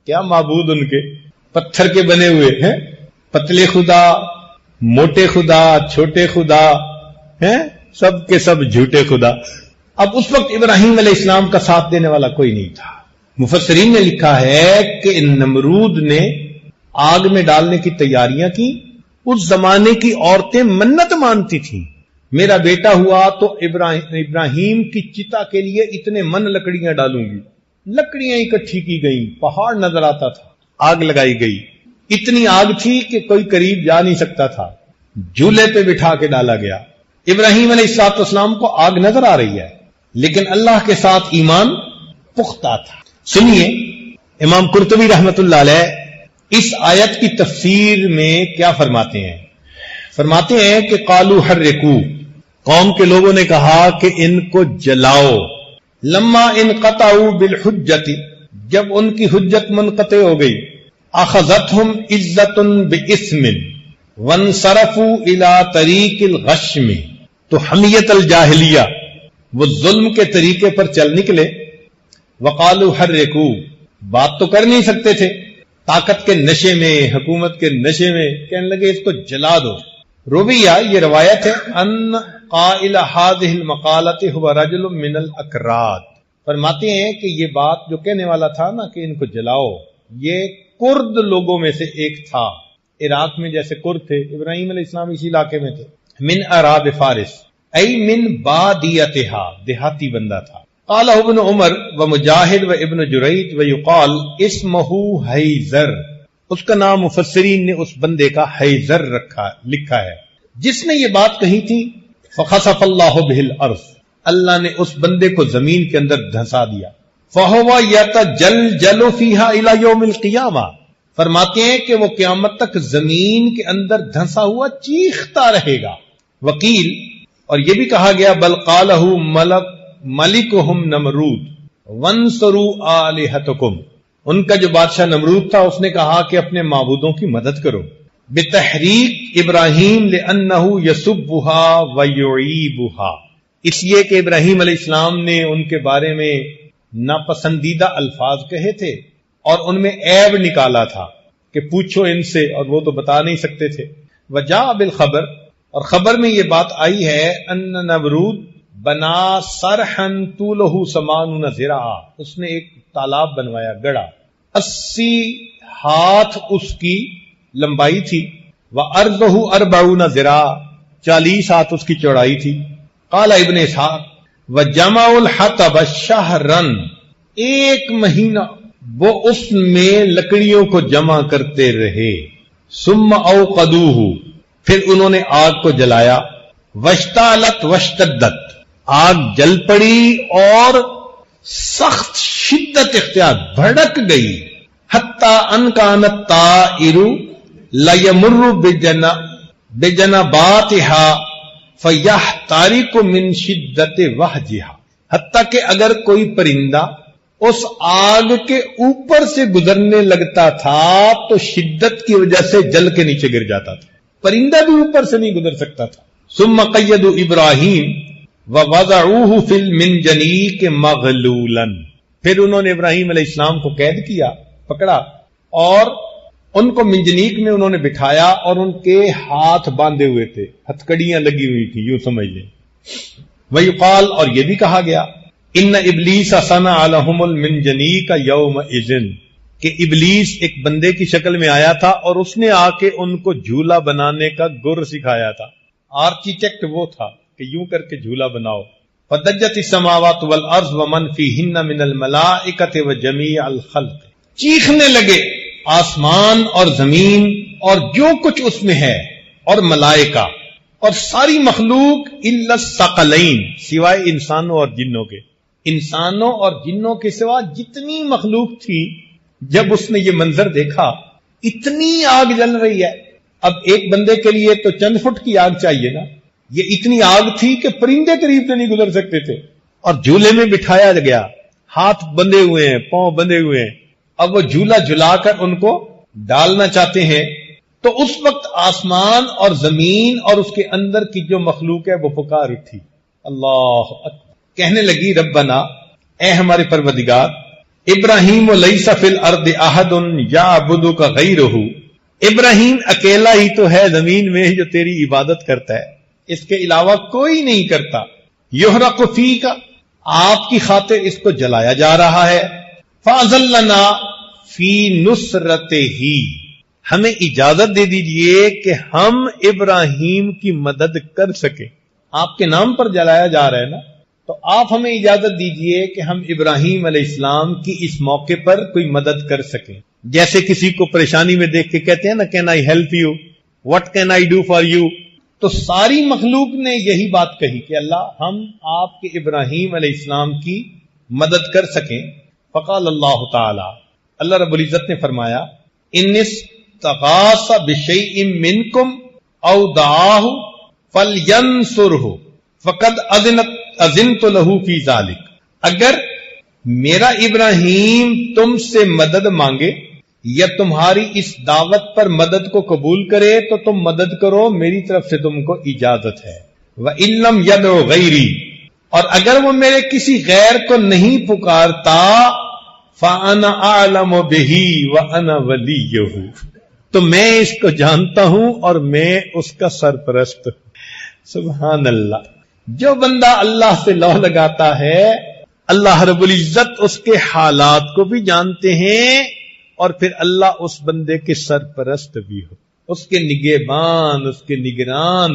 کیا معبود ان کے؟ پتھر کے بنے ہوئے ہیں، پتلے خدا، موٹے خدا، چھوٹے خدا ہیں، سب کے سب جھوٹے خدا۔ اب اس وقت ابراہیم علیہ السلام کا ساتھ دینے والا کوئی نہیں تھا۔ مفسرین نے لکھا ہے کہ نمرود نے آگ میں ڈالنے کی تیاریاں کی۔ اس زمانے کی عورتیں منت مانتی تھیں، میرا بیٹا ہوا تو ابراہیم کی چتا کے لیے اتنے من لکڑیاں ڈالوں گی۔ لکڑیاں اکٹھی کی گئیں، پہاڑ نظر آتا تھا، آگ لگائی گئی، اتنی آگ تھی کہ کوئی قریب جا نہیں سکتا تھا، جھولے پہ بٹھا کے ڈالا گیا۔ ابراہیم علیہ السلام کو آگ نظر آ رہی ہے، لیکن اللہ کے ساتھ ایمان پختہ تھا. سنیے امام قرطبی رحمت اللہ علیہ اس آیت کی تفسیر میں کیا فرماتے ہیں. فرماتے ہیں کہ قالوا حرقوا، قوم کے لوگوں نے کہا کہ ان کو جلاؤ. لما انقطعوا بالحجت، جب ان کی حجت منقطع ہو گئی. اخذتهم عزت باسم وانصرفوا الى طریق الغشم، تو حمیت الجاہلیہ، وہ ظلم کے طریقے پر چل نکلے. وقالوا حرقوا، بات تو کر نہیں سکتے تھے، طاقت کے نشے میں، حکومت کے نشے میں کہنے لگے اس کو جلا دو. رویہ، یہ روایت ہے، ان قائل هذه المقالۃ هو رجل من الاکراد، فرماتے ہیں کہ یہ بات جو کہنے والا تھا نا کہ ان کو جلاؤ، یہ کرد لوگوں میں سے ایک تھا. عراق میں جیسے کرد تھے، ابراہیم علیہ السلام اسی علاقے میں تھے. من اعراب فارس ای من بادیتها، دیہاتی بندہ تھا. قال ابن عمر و مجاہد و ابن جریج و یقال اسمہ حیزر، اس کا نام مفسرین نے اس بندے کا حیزر لکھا ہے، جس نے یہ بات کہی تھی. فخسف اللہ بہ الارض، اللہ نے اس بندے کو زمین کے اندر دھنسا دیا. فہو یتجلجل فیہا الی یوم القیامہ، فرماتے ہیں کہ وہ قیامت تک زمین کے اندر دھنسا ہوا چیختا رہے گا. وکیل، اور یہ بھی کہا گیا بل قالہ ملکہم نمرود وانصروا آلہتکم، ان کا جو بادشاہ نمرود تھا اس نے کہا کہ اپنے معبودوں کی مدد کرو. بتحریک ابراہیم لأنہ یسبها ویعیبها، اس لیے کہ ابراہیم علیہ السلام نے ان کے بارے میں ناپسندیدہ الفاظ کہے تھے اور ان میں عیب نکالا تھا کہ پوچھو ان سے، اور وہ تو بتا نہیں سکتے تھے. وجاء بالخبر، اور خبر میں یہ بات آئی ہے، ان نمرود بنا سرحن طولہ 80 ذراع، اس نے ایک تالاب بنوایا، گڑا، 80 ہاتھ اس کی لمبائی تھی. وعرضہ 40 ذراع، 40 ہاتھ اس کی چوڑائی تھی. قال ابن اسحاق وجمع الحطب شہرا، 1 مہینہ وہ اس میں لکڑیوں کو جمع کرتے رہے. ثم اوقدوہ، پھر انہوں نے آگ کو جلایا. واشتعلت واشتدت، آگ جل پڑی اور سخت شدت اختیار، بھڑک گئی. حتی ان کان الطائر لیمر بجنباتہا فیحترق من شدت وہجہا، حتیٰ کہ اگر کوئی پرندہ اس آگ کے اوپر سے گزرنے لگتا تھا تو شدت کی وجہ سے جل کے نیچے گر جاتا تھا، پرندہ بھی اوپر سے نہیں گزر سکتا تھا. ثم قیدوا ابراہیم ووضعوہ فی المنجنیق مغلولا، پھر انہوں نے ابراہیم علیہ السلام کو قید کیا، پکڑا، اور ان کو منجنیق میں انہوں نے بٹھایا اور ان کے ہاتھ باندھے ہوئے تھے، ہتھکڑیاں لگی ہوئی تھی، یوں سمجھ لیں. ویقال، اور یہ بھی کہا گیا، ان ابلیس صنع لهم المنجنیق یومئذ، کہ ابلیس ایک بندے کی شکل میں آیا تھا اور اس نے آ کے ان کو جھولا بنانے کا گر سکھایا تھا. آرکیٹیکٹ وہ تھا کہ یوں کر کے جھولا بناؤ. فدجت السماوات والارض ومن فیہن من الملائکۃ وجمیع الخلق، چیخنے لگے آسمان اور زمین اور جو کچھ اس میں ہے، اور ملائکہ اور ساری مخلوق، الا الثقلین، سوائے انسانوں اور جنوں کے. انسانوں اور جنوں کے سوا جتنی مخلوق تھی، جب اس نے یہ منظر دیکھا، اتنی آگ جل رہی ہے، اب ایک بندے کے لیے تو چند فٹ کی آگ چاہیے نا، یہ اتنی آگ تھی کہ پرندے قریب سے نہیں گزر سکتے تھے. اور جھولے میں بٹھایا گیا، ہاتھ بندھے ہوئے ہیں، پاؤں بندھے ہوئے ہیں، اب وہ جھولا جھلا کر ان کو ڈالنا چاہتے ہیں. تو اس وقت آسمان اور زمین اور اس کے اندر کی جو مخلوق ہے وہ پکار اٹھی، اللہ اکبر، کہنے لگی ربنا، اے ہمارے پروردگار، ابراہیم لیس فی الارض احد یعبدک غیرہ، ابراہیم اکیلا ہی تو ہے زمین میں جو تیری عبادت کرتا ہے، اس کے علاوہ کوئی نہیں کرتا. یحرق فیک، آپ کی خاطر اس کو جلایا جا رہا ہے. فاذن لنا فی نصرتہ، ہمیں اجازت دے دیجئے کہ ہم ابراہیم کی مدد کر سکیں. آپ کے نام پر جلایا جا رہا ہے نا، تو آپ ہمیں اجازت دیجئے کہ ہم ابراہیم علیہ السلام کی اس موقع پر کوئی مدد کر سکیں. جیسے کسی کو پریشانی میں دیکھ کے کہتے ہیں نا، can I help you, what can I do for you, تو ساری مخلوق نے یہی بات کہی کہ اللہ ہم آپ کے ابراہیم علیہ السلام کی مدد کر سکیں. فقال اللہ تعالی، اللہ رب العزت نے فرمایا ان استغاث بشیء منکم او دعاہ فلینصرہ فقد اذنت لہ فی ذلک. اگر میرا ابراہیم تم سے مدد مانگے یا تمہاری اس دعوت پر مدد کو قبول کرے تو تم مدد کرو، میری طرف سے تم کو اجازت ہے. وَإِن لَّمْ يَدْعُ غَيْرِي، اور اگر وہ میرے کسی غیر کو نہیں پکارتا فَأَنَا أَعْلَمُ بِهِ وَأَنَا وَلِيُّهُ، تو میں اس کو جانتا ہوں اور میں اس کا سرپرست ہوں. سبحان اللہ. جو بندہ اللہ سے لو لگاتا ہے اللہ رب العزت اس کے حالات کو بھی جانتے ہیں اور پھر اللہ اس بندے کے سرپرست بھی ہو، اس کے نگہبان، اس کے نگران،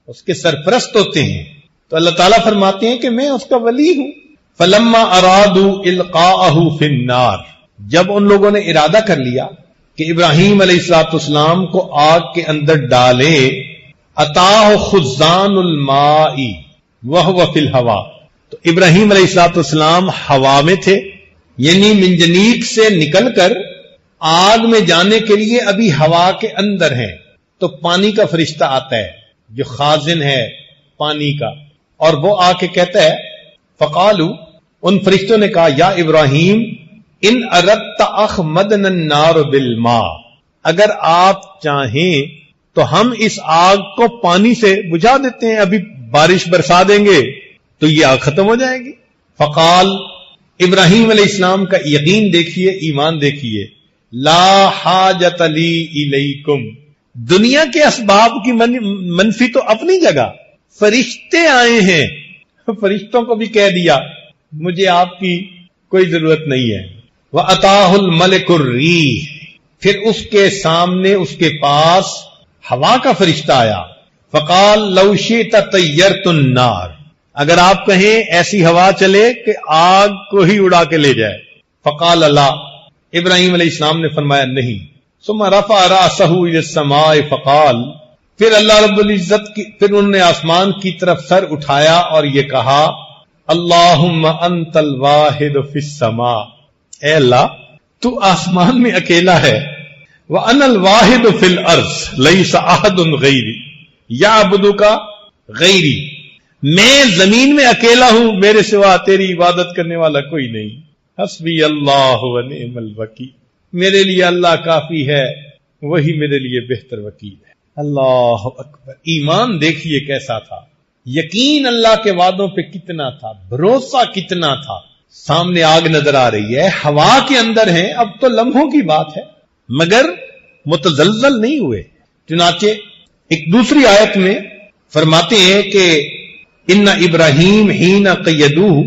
اس کے سرپرست ہوتے ہیں. تو اللہ تعالیٰ فرماتے ہیں کہ میں اس کا ولی ہوں. فَلَمَّا أَرَادُوا إِلْقَاءَهُ فِي النَّارِ، جب ان لوگوں نے ارادہ کر لیا کہ ابراہیم علیہ السلام کو آگ کے اندر ڈالے، أَتَاهُ خُزَّانُ الْمَاءِ وَهُوَ فِي الْهَوَاءِ، تو ابراہیم علیہ السلام ہوا میں تھے، یعنی منجنیق سے نکل کر آگ میں جانے کے لیے ابھی ہوا کے اندر ہیں. تو پانی کا فرشتہ آتا ہے جو خازن ہے پانی کا، اور وہ آ کے کہتا ہے فقالو، ان فرشتوں نے کہا یا ابراہیم ان اردت اخمدنا النار بالماء، اگر آپ چاہیں تو ہم اس آگ کو پانی سے بجھا دیتے ہیں، ابھی بارش برسا دیں گے تو یہ آگ ختم ہو جائے گی. فقال، ابراہیم علیہ السلام کا یقین دیکھیے، ایمان دیکھیے. لا حاجت لی الیکم، دنیا کے اسباب کی منفی تو اپنی جگہ، فرشتے آئے ہیں، فرشتوں کو بھی کہہ دیا مجھے آپ کی کوئی ضرورت نہیں ہے. وَأَتَاهُ الْمَلِكُ الرِّيحِ، پھر اس کے سامنے اس کے پاس ہوا کا فرشتہ آیا. فقال لو شئت طیرت النار، اگر آپ کہیں ایسی ہوا چلے کہ آگ کو ہی اڑا کے لے جائے. فقال لا، ابراہیم علیہ السلام نے فرمایا نہیں. ثم رفع رأسه الى السماء فقال، پھر اللہ رب العزت کی، پھر انہوں نے آسمان کی طرف سر اٹھایا اور یہ کہا اللہم انت الواحد فی السماء، اے اللہ تو آسمان میں اکیلا ہے. وَأَنَا الْوَاحِدُ فِي الْأَرْضِ لَيْسَ أَحَدٌ غَيْرِي يَعْبُدُكَ غَيْرِي، میں زمین میں اکیلا ہوں، میرے سوا تیری عبادت کرنے والا کوئی نہیں. حسبی اللہ ونعم الوکیل، میرے لیے اللہ کافی ہے، وہی میرے لیے بہتر وکیل ہے. اللہ اکبر. ایمان دیکھیے کیسا تھا، یقین اللہ کے وعدوں پہ کتنا تھا، بھروسہ کتنا تھا. سامنے آگ نظر آ رہی ہے، ہوا کے اندر ہیں، اب تو لمحوں کی بات ہے، مگر متزلزل نہیں ہوئے. چنانچہ ایک دوسری آیت میں فرماتے ہیں کہ ان ابراہیم حین قیدوہ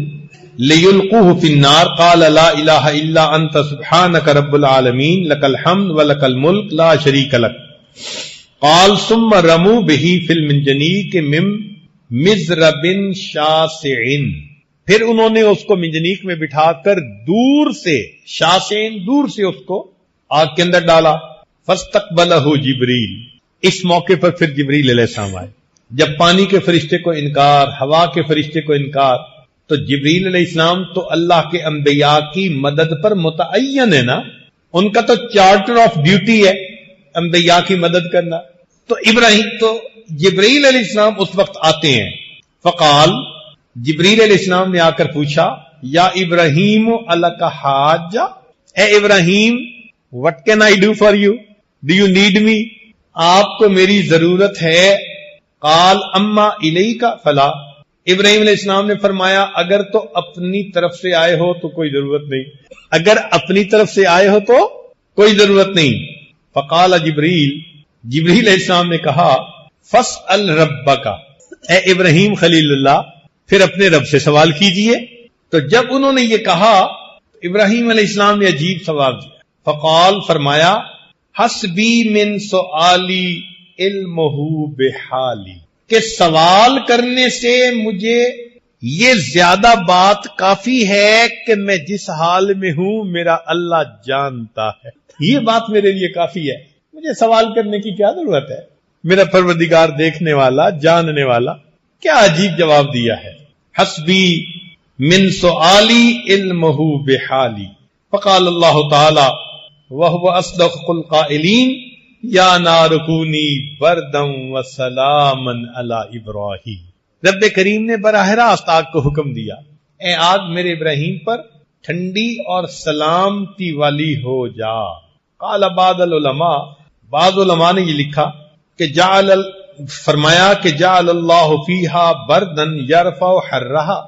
لیلقوہ فی النار قال لا الہ الا انت سبحانک رب العالمین لک الحمد ولک الملک لا شریک لک. قال ثم رموا به فی المنجنیق من مزرب شاسع، پھر انہوں نے اس کو منجنیق میں بٹھا کر دور سے، شاسعین دور سے اس کو آگ کے اندر ڈالا. فاستقبلہ جبریل، اس موقع پر پھر جبریل علیہ السلام آئے. جب پانی کے فرشتے کو انکار، ہوا کے فرشتے کو انکار، تو جبریل علیہ السلام تو اللہ کے انبیاء کی مدد پر متعین ہے نا، ان کا تو چارٹر آف ڈیوٹی ہے انبیاء کی مدد کرنا. تو جبریل علیہ السلام اس وقت آتے ہیں. فقال، جبریل علیہ السلام نے آ کر پوچھا یا ابراہیم الک حاجہ، اے ابراہیم what can I do for you? Do you need me? آپ کو میری ضرورت ہے. قال اما الیک فلا، ابراہیم علیہ السلام نے فرمایا اگر تو اپنی طرف سے آئے ہو تو کوئی ضرورت نہیں، اگر اپنی طرف سے آئے ہو تو کوئی ضرورت نہیں. فقال جبریل علیہ السلام نے کہا فاسأل ربک، اے ابراہیم خلیل اللہ پھر اپنے رب سے سوال کیجئے. تو جب انہوں نے یہ کہا ابراہیم علیہ السلام نے عجیب سوال دیا. فقال، فرمایا حسبی من سؤالی علمہ بحالی، کہ سوال کرنے سے مجھے یہ زیادہ بات کافی ہے کہ میں جس حال میں ہوں میرا اللہ جانتا ہے. یہ بات میرے لیے کافی ہے، مجھے سوال کرنے کی کیا ضرورت ہے، میرا پروردگار دیکھنے والا جاننے والا. کیا عجیب جواب دیا ہے. حسبی من سؤالی علمہ بحالی. فقال اللہ تعالی وہو اصدق القائلین یا نار کونی بردا وسلاما علی ابراہیم. رب کریم نے براہ راست آگ کو حکم دیا، اے آگ میرے ابراہیم پر ٹھنڈی اور سلامتی والی ہو جا. قال بعض العلماء، بعض علماء نے یہ لکھا کہ فرمایا کہ جعل اللہ فیہا بردن یرفع حرہا،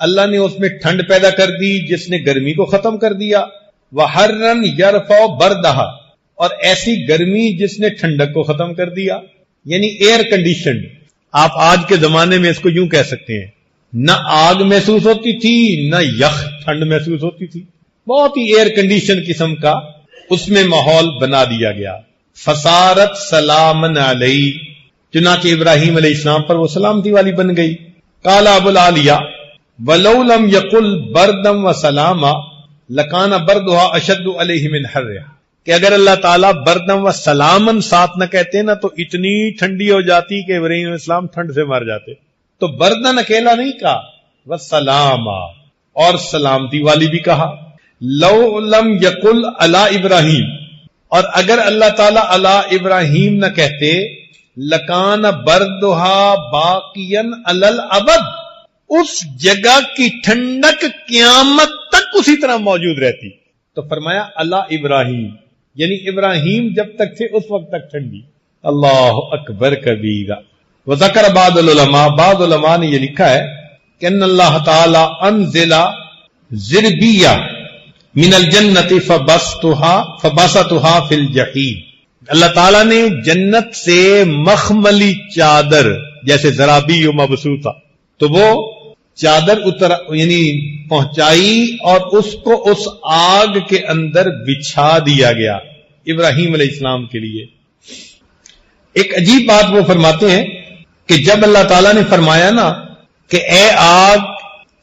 اللہ نے اس میں ٹھنڈ پیدا کر دی جس نے گرمی کو ختم کر دیا. وحرن یرفع بردہا، اور ایسی گرمی جس نے ٹھنڈک کو ختم کر دیا، یعنی ایئر کنڈیشنڈ. آپ آج کے زمانے میں اس کو یوں کہہ سکتے ہیں، نہ آگ محسوس ہوتی تھی نہ یخ ٹھنڈ محسوس ہوتی تھی، بہت ہی ایئر کنڈیشن قسم کا اس میں ماحول بنا دیا گیا. فصارت سلامن علیہ، چنانچہ ابراہیم علیہ السلام پر وہ سلامتی والی بن گئی. قال ابو العالیہ ولو لم یقل بردم و سلاما لکان بردھا اشد علیہ من حرہا، کہ اگر اللہ تعالیٰ بردم و سلامن ساتھ نہ کہتے نا تو اتنی ٹھنڈی ہو جاتی کہ ابراہیم علیہ السلام ٹھنڈ سے مر جاتے. تو بردن اکیلا نہیں کہا، وسلاما، اور سلامتی والی بھی کہا. لو لم یقل علی ابراہیم، اور اگر اللہ تعالیٰ علی ابراہیم نہ کہتے لکان بردھا باقین علی الابد، اس جگہ کی ٹھنڈک قیامت تک اسی طرح موجود رہتی. تو فرمایا علی ابراہیم، یعنی ابراہیم جب تک تھے اس وقت تک ٹھنڈی. اللہ اکبر کبیرہ. وذکر بعض العلماء، بعض علماء نے یہ لکھا ہے کہ ان اللہ تعالی انزل زربیہ من الجنت فبسطها فی الجحیم. اللہ تعالیٰ نے جنت سے مخملی چادر، جیسے زرابی و مبسوطہ، تو وہ چادر یعنی پہنچائی اور اس کو اس آگ کے اندر بچھا دیا گیا ابراہیم علیہ السلام کے لیے. ایک عجیب بات وہ فرماتے ہیں کہ جب اللہ تعالیٰ نے فرمایا نا کہ اے آگ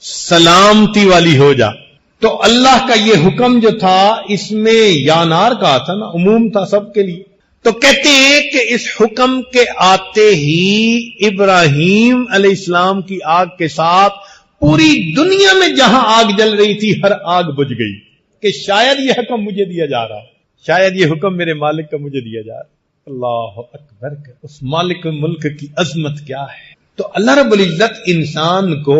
سلامتی والی ہو جا، تو اللہ کا یہ حکم جو تھا اس میں یا نار کہا تھا نا، عموم تھا سب کے لیے. تو کہتے ہیں کہ اس حکم کے آتے ہی ابراہیم علیہ السلام کی آگ کے ساتھ پوری دنیا میں جہاں آگ جل رہی تھی ہر آگ بجھ گئی، کہ شاید یہ حکم مجھے دیا جا رہا، شاید یہ حکم میرے مالک کا مجھے دیا جا رہا. اللہ اکبر، اس مالک ملک کی عظمت کیا ہے. تو اللہ رب العزت انسان کو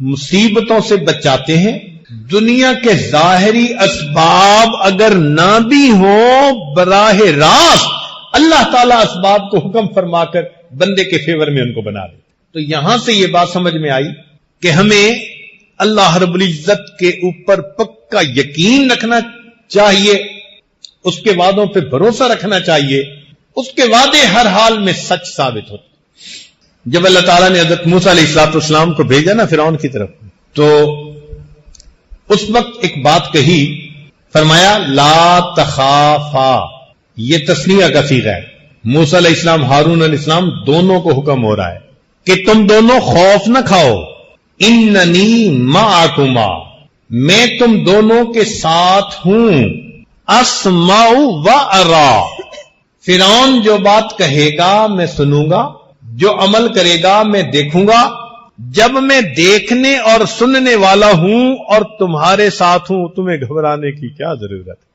مصیبتوں سے بچاتے ہیں. دنیا کے ظاہری اسباب اگر نہ بھی ہوں، براہ راست اللہ تعالیٰ اسباب کو حکم فرما کر بندے کے فیور میں ان کو بنا دے. تو یہاں سے یہ بات سمجھ میں آئی کہ ہمیں اللہ رب العزت کے اوپر پکا یقین رکھنا چاہیے، اس کے وعدوں پہ بھروسہ رکھنا چاہیے. اس کے وعدے ہر حال میں سچ ثابت ہوتے. جب اللہ تعالیٰ نے حضرت موسیٰ علیہ السلام کو بھیجا نا فرعون کی طرف، تو اس وقت ایک بات کہی، فرمایا لا تخافا، یہ تسنیہ کا صیغہ ہے. موسیٰ علیہ السلام، ہارون علیہ السلام دونوں کو حکم ہو رہا ہے کہ تم دونوں خوف نہ کھاؤ. اننی معکما، میں تم دونوں کے ساتھ ہوں. اسمع و ارا، فرعون جو بات کہے گا میں سنوں گا، جو عمل کرے گا میں دیکھوں گا. جب میں دیکھنے اور سننے والا ہوں اور تمہارے ساتھ ہوں، تمہیں گھبرانے کی کیا ضرورت ہے.